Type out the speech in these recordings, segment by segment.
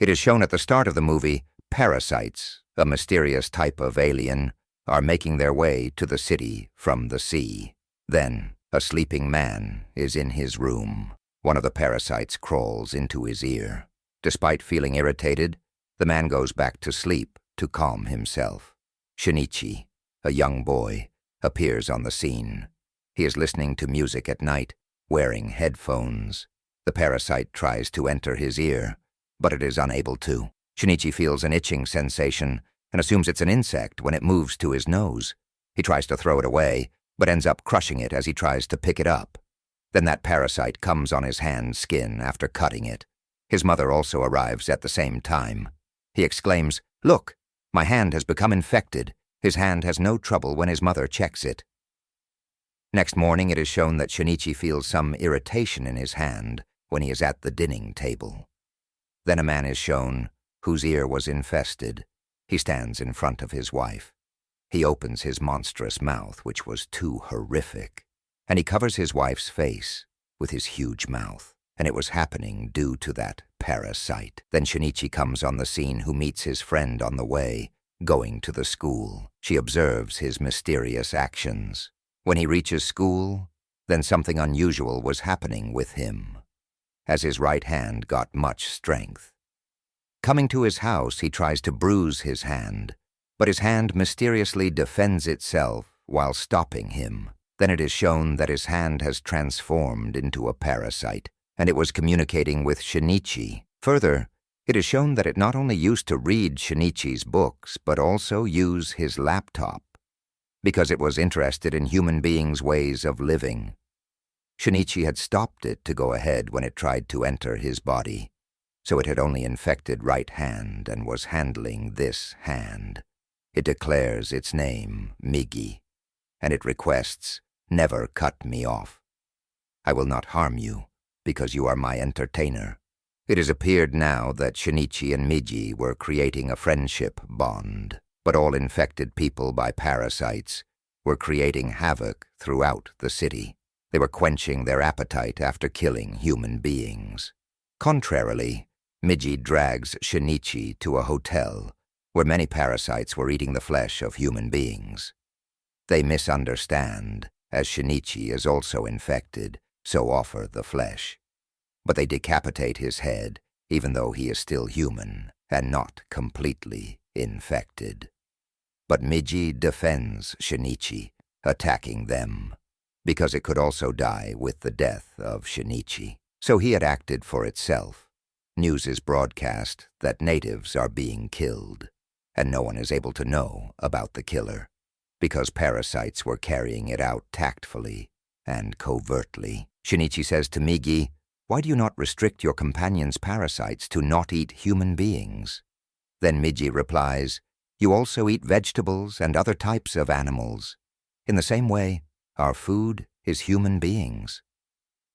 It is shown at the start of the movie, parasites, a mysterious type of alien, are making their way to the city from the sea. Then, a sleeping man is in his room. One of the parasites crawls into his ear. Despite feeling irritated, the man goes back to sleep to calm himself. Shinichi, a young boy, appears on the scene. He is listening to music at night, wearing headphones. The parasite tries to enter his ear, but it is unable to. Shinichi feels an itching sensation and assumes it's an insect when it moves to his nose. He tries to throw it away, but ends up crushing it as he tries to pick it up. Then that parasite comes on his hand skin after cutting it. His mother also arrives at the same time. He exclaims, "Look, my hand has become infected." His hand has no trouble when his mother checks it. Next morning, it is shown that Shinichi feels some irritation in his hand when he is at the dining table. Then a man is shown whose ear was infested. He stands in front of his wife. He opens his monstrous mouth, which was too horrific, and he covers his wife's face with his huge mouth, and it was happening due to that parasite. Then Shinichi comes on the scene, who meets his friend on the way, going to the school. She observes his mysterious actions. When he reaches school, then something unusual was happening with him, as his right hand got much strength. Coming to his house, he tries to bruise his hand, but his hand mysteriously defends itself while stopping him. Then it is shown that his hand has transformed into a parasite, and it was communicating with Shinichi. Further, it is shown that it not only used to read Shinichi's books, but also use his laptop, because it was interested in human beings' ways of living. Shinichi had stopped it to go ahead when it tried to enter his body, so it had only infected right hand and was handling this hand. It declares its name, Migi, and it requests, "Never cut me off. I will not harm you, because you are my entertainer." It has appeared now that Shinichi and Migi were creating a friendship bond, but all infected people by parasites were creating havoc throughout the city. They were quenching their appetite after killing human beings. Contrarily, Migi drags Shinichi to a hotel where many parasites were eating the flesh of human beings. They misunderstand, as Shinichi is also infected, so offer the flesh. But they decapitate his head, even though he is still human and not completely infected. But Migi defends Shinichi, attacking them, because it could also die with the death of Shinichi. So he had acted for itself. News is broadcast that natives are being killed, and no one is able to know about the killer, because parasites were carrying it out tactfully and covertly. Shinichi says to Migi, "Why do you not restrict your companion's parasites to not eat human beings?" Then Migi replies, "You also eat vegetables and other types of animals. In the same way, our food is human beings.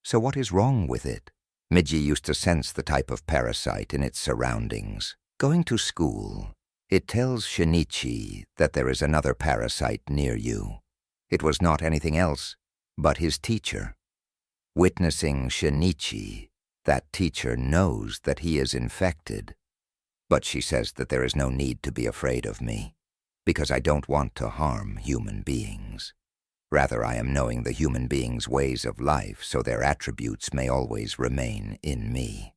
So what is wrong with it?" Migi used to sense the type of parasite in its surroundings. Going to school, it tells Shinichi that there is another parasite near you. It was not anything else but his teacher. Witnessing Shinichi, that teacher knows that he is infected. But she says that there is no need to be afraid of me, because I don't want to harm human beings. Rather, I am knowing the human beings' ways of life, so their attributes may always remain in me.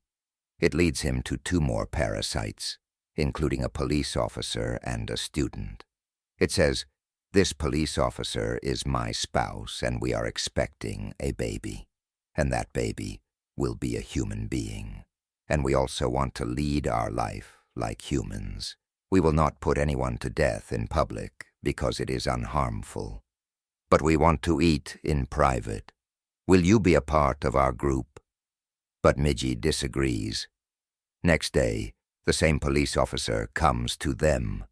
It leads him to 2 more parasites, including a police officer and a student. It says, "This police officer is my spouse, and we are expecting a baby. And that baby will be a human being. And we also want to lead our life like humans. We will not put anyone to death in public because it is unharmful. But we want to eat in private. Will you be a part of our group?" But Migi disagrees. Next day, the same police officer comes to them.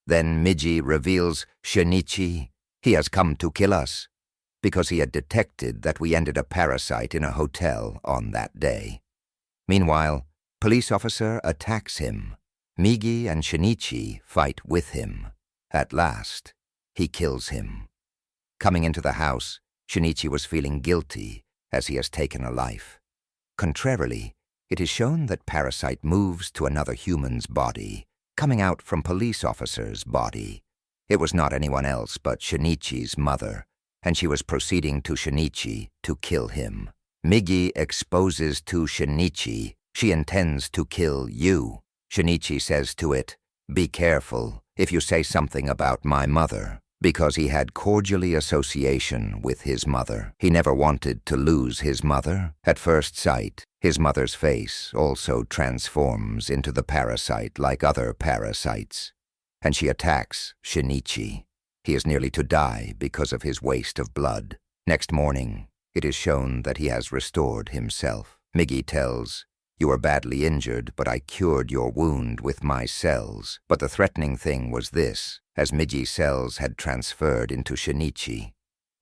Then Migi reveals, "Shinichi, he has come to kill us," because he had detected that we ended a parasite in a hotel on that day. Meanwhile, police officer attacks him. Migi and Shinichi fight with him. At last, he kills him. Coming into the house, Shinichi was feeling guilty as he has taken a life. Contrarily, it is shown that Parasite moves to another human's body, coming out from police officer's body. It was not anyone else but Shinichi's mother, and she was proceeding to Shinichi to kill him. Migi exposes to Shinichi, "She intends to kill you." Shinichi says to it, "Be careful if you say something about my mother," because he had cordially association with his mother. He never wanted to lose his mother. At first sight, his mother's face also transforms into the parasite like other parasites, and she attacks Shinichi. He is nearly to die because of his waste of blood. Next morning, it is shown that he has restored himself. Migi tells, "You were badly injured, but I cured your wound with my cells." But the threatening thing was this: as Migi's cells had transferred into Shinichi,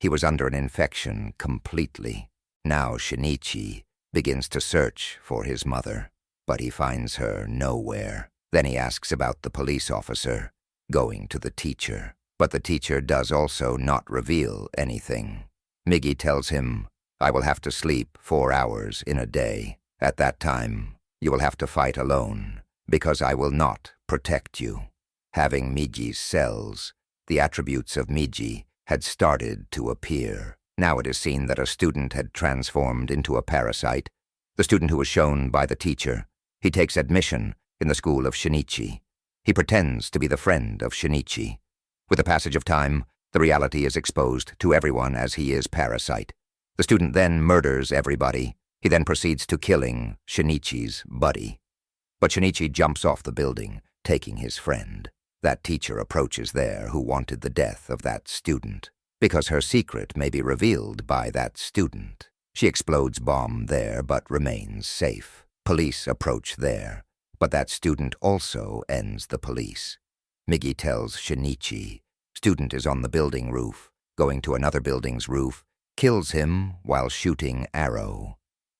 he was under an infection completely. Now Shinichi begins to search for his mother, but he finds her nowhere. Then he asks about the police officer, going to the teacher. But the teacher does also not reveal anything. Migi tells him, "I will have to sleep 4 hours in a day. At that time, you will have to fight alone, because I will not protect you." Having Migi's cells, the attributes of Migi had started to appear. Now it is seen that a student had transformed into a parasite, the student who was shown by the teacher. He takes admission in the school of Shinichi. He pretends to be the friend of Shinichi. With the passage of time, the reality is exposed to everyone as he is Parasite. The student then murders everybody. He then proceeds to killing Shinichi's buddy. But Shinichi jumps off the building, taking his friend. That teacher approaches there who wanted the death of that student, because her secret may be revealed by that student. She explodes bomb there but remains safe. Police approach there, but that student also ends the police. Migi tells Shinichi, student is on the building roof, going to another building's roof, kills him while shooting arrow.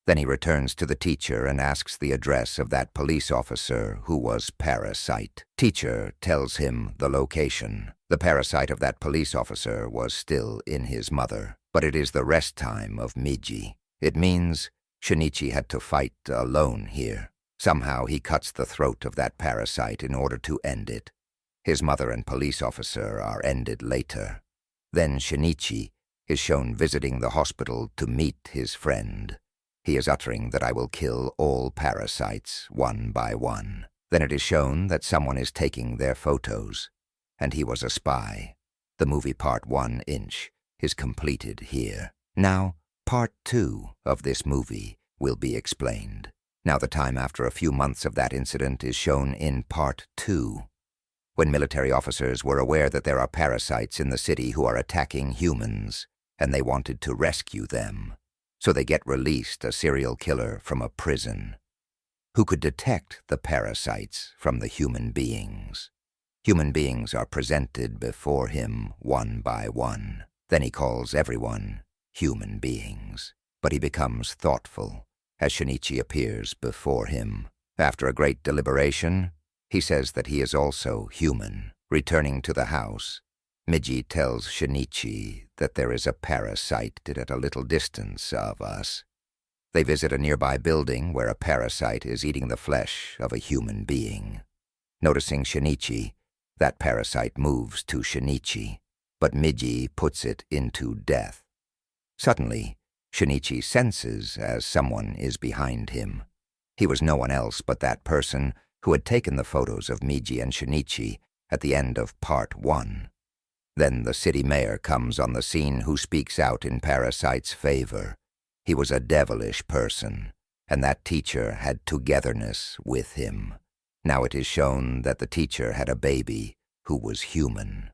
Then he returns to the teacher and asks the address of that police officer who was Parasite. Teacher tells him the location. The parasite of that police officer was still in his mother, but it is the rest time of Migi. It means Shinichi had to fight alone here. Somehow he cuts the throat of that parasite in order to end it. His mother and police officer are ended later. Then Shinichi is shown visiting the hospital to meet his friend. He is uttering that I will kill all parasites one by one. Then it is shown that someone is taking their photos, and he was a spy. The movie Part 1 Inch is completed here. Now, Part 2 of this movie will be explained. Now the time after a few months of that incident is shown in Part 2. When military officers were aware that there are parasites in the city who are attacking humans, and they wanted to rescue them. So they get released a serial killer from a prison, who could detect the parasites from the human beings. Human beings are presented before him one by one. Then he calls everyone human beings. But he becomes thoughtful as Shinichi appears before him. After a great deliberation, he says that he is also human. Returning to the house, Migi tells Shinichi that there is a parasite at a little distance of us. They visit a nearby building where a parasite is eating the flesh of a human being. Noticing Shinichi, that parasite moves to Shinichi, but Migi puts it into death. Suddenly, Shinichi senses as someone is behind him. He was no one else but that person who had taken the photos of Migi and Shinichi at the end of Part 1. Then the city mayor comes on the scene who speaks out in Parasite's favor. He was a devilish person, and that teacher had togetherness with him. Now it is shown that the teacher had a baby who was human.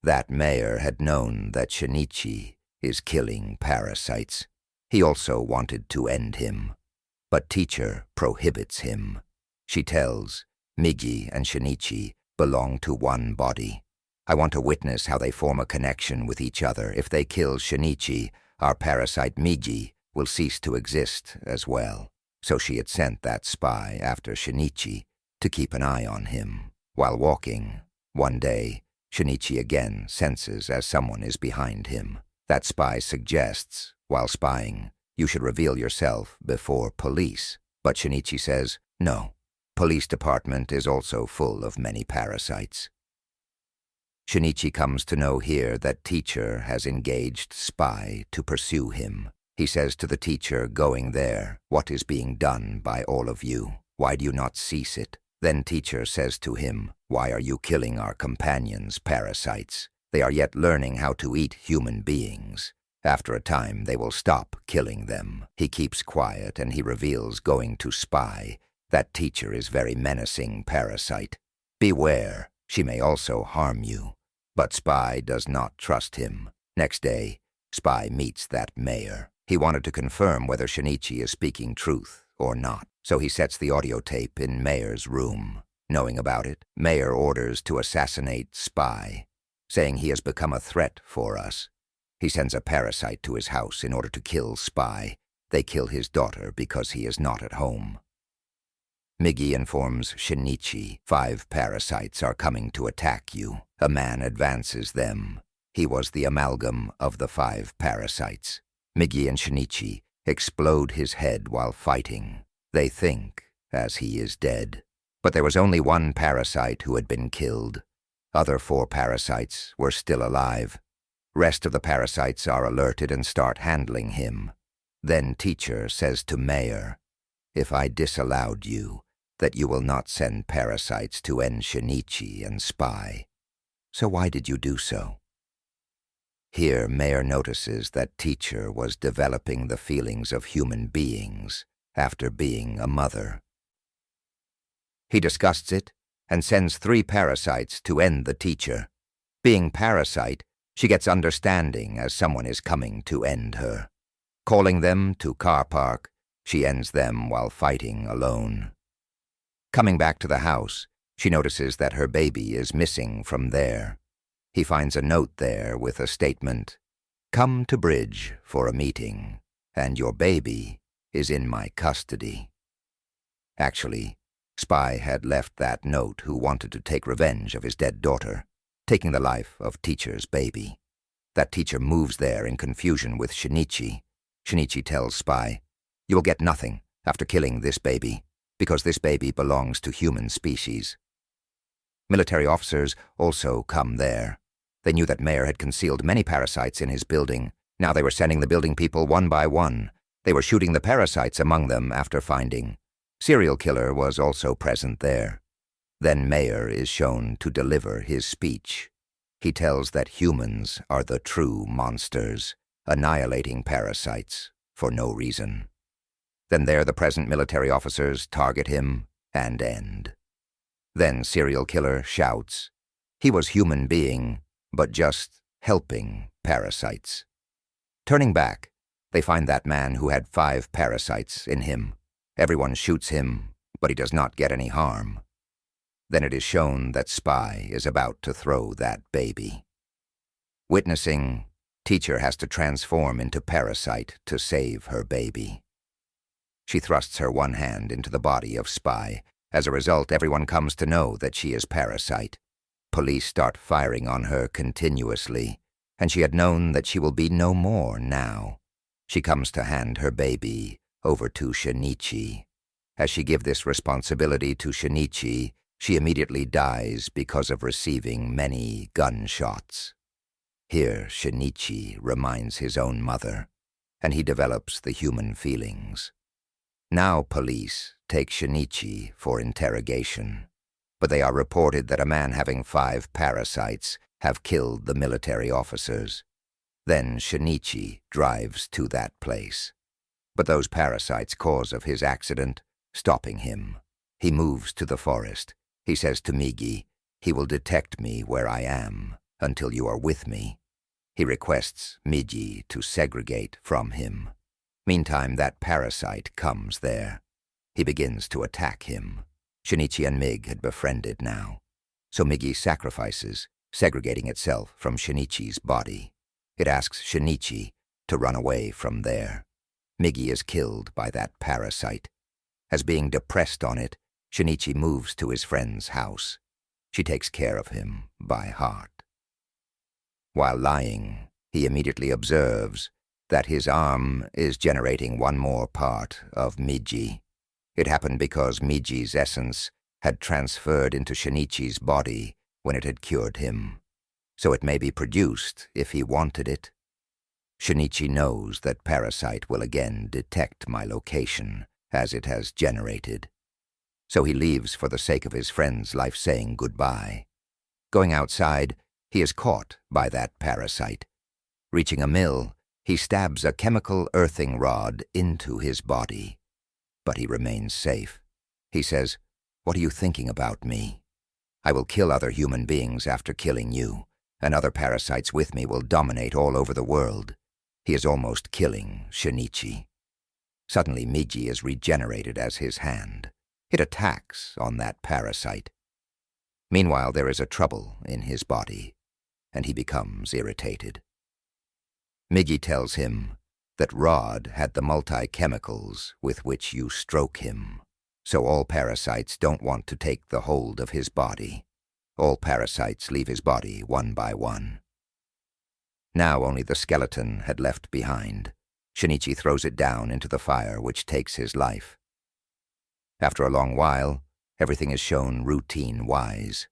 That mayor had known that Shinichi is killing parasites. He also wanted to end him, but teacher prohibits him. She tells, Migi and Shinichi belong to one body. I want to witness how they form a connection with each other. If they kill Shinichi, our parasite Migi will cease to exist as well. So she had sent that spy after Shinichi to keep an eye on him. While walking, one day, Shinichi again senses as someone is behind him. That spy suggests, while spying, you should reveal yourself before police. But Shinichi says, no, police department is also full of many parasites. Shinichi comes to know here that teacher has engaged spy to pursue him. He says to the teacher going there, what is being done by all of you? Why do you not cease it? Then teacher says to him, why are you killing our companions, parasites? They are yet learning how to eat human beings. After a time, they will stop killing them. He keeps quiet and he reveals going to spy. That teacher is very menacing parasite. Beware, she may also harm you. But spy does not trust him. Next day, spy meets that mayor. He wanted to confirm whether Shinichi is speaking truth or not. So he sets the audio tape in mayor's room. Knowing about it, mayor orders to assassinate spy, saying he has become a threat for us. He sends a parasite to his house in order to kill spy. They kill his daughter because he is not at home. Migi informs Shinichi, 5 parasites are coming to attack you. A man advances them. He was the amalgam of the 5 parasites. Migi and Shinichi explode his head while fighting. They think, as he is dead. But there was only 1 parasite who had been killed. Other 4 parasites were still alive. Rest of the parasites are alerted and start handling him. Then teacher says to mayor, if I disallowed you, that you will not send parasites to end Shinichi and spy. So why did you do so? Here mayor notices that teacher was developing the feelings of human beings after being a mother. He discusses it and sends 3 parasites to end the teacher. Being parasite, she gets understanding as someone is coming to end her. Calling them to car park, she ends them while fighting alone. Coming back to the house, she notices that her baby is missing from there. He finds a note there with a statement, come to bridge for a meeting, and your baby is in my custody. Actually, spy had left that note who wanted to take revenge of his dead daughter, taking the life of teacher's baby. That teacher moves there in confusion with Shinichi. Shinichi tells spy, you will get nothing after killing this baby, because this baby belongs to human species. Military officers also come there. They knew that mayor had concealed many parasites in his building. Now they were sending the building people one by one. They were shooting the parasites among them after finding. Serial killer was also present there. Then mayor is shown to deliver his speech. He tells that humans are the true monsters, annihilating parasites for no reason. Then there the present military officers target him and end. Then serial killer shouts, he was human being, but just helping parasites. Turning back, they find that man who had 5 parasites in him. Everyone shoots him, but he does not get any harm. Then it is shown that spy is about to throw that baby. Witnessing, teacher has to transform into parasite to save her baby. She thrusts her one hand into the body of spy. As a result, everyone comes to know that she is parasite. Police start firing on her continuously, and she had known that she will be no more now. She comes to hand her baby over to Shinichi. As she gives this responsibility to Shinichi, she immediately dies because of receiving many gunshots. Here, Shinichi reminds his own mother, and he develops the human feelings. Now police take Shinichi for interrogation, but they are reported that a man having 5 parasites have killed the military officers. Then Shinichi drives to that place. But those parasites cause of his accident, stopping him. He moves to the forest. He says to Migi, he will detect me where I am until you are with me. He requests Migi to segregate from him. Meantime, that parasite comes there. He begins to attack him. Shinichi and Mig had befriended now. So Migi sacrifices, segregating itself from Shinichi's body. It asks Shinichi to run away from there. Migi is killed by that parasite. As being depressed on it, Shinichi moves to his friend's house. She takes care of him by heart. While lying, he immediately observes that his arm is generating one more part of Migi. It happened because Miji's essence had transferred into Shinichi's body when it had cured him, so it may be produced if he wanted it. Shinichi knows that Parasite will again detect my location, as it has generated. So he leaves for the sake of his friend's life, saying goodbye. Going outside, he is caught by that parasite. Reaching a mill, he stabs a chemical earthing rod into his body. But he remains safe. He says, "What are you thinking about me? I will kill other human beings after killing you, and other parasites with me will dominate all over the world." He is almost killing Shinichi. Suddenly, Miji is regenerated as his hand. It attacks on that parasite. Meanwhile, there is a trouble in his body, and he becomes irritated. Migi tells him that Rod had the multi-chemicals with which you stroke him, so all parasites don't want to take the hold of his body. All parasites leave his body one by one. Now only the skeleton had left behind. Shinichi throws it down into the fire, which takes his life. After a long while, everything is shown routine-wise.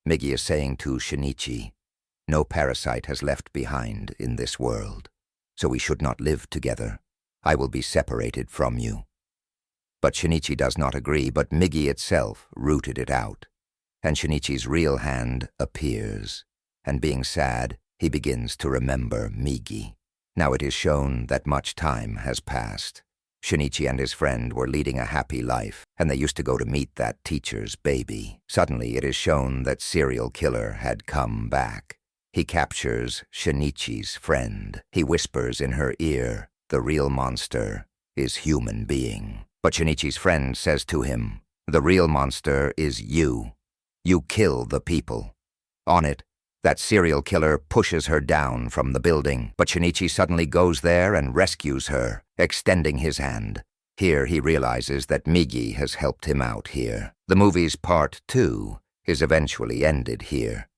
Migi is saying to Shinichi, "No parasite has left behind in this world, so we should not live together. I will be separated from you." But Shinichi does not agree, but Migi itself rooted it out, and Shinichi's real hand appears, and being sad, he begins to remember Migi. Now it is shown that much time has passed. Shinichi and his friend were leading a happy life, and they used to go to meet that teacher's baby. Suddenly it is shown that serial killer had come back. He captures Shinichi's friend. He whispers in her ear, "The real monster is human being." But Shinichi's friend says to him, "The real monster is you. You kill the people." On it, that serial killer pushes her down from the building, but Shinichi suddenly goes there and rescues her, extending his hand. Here he realizes that Migi has helped him out here. The movie's part 2 is eventually ended here.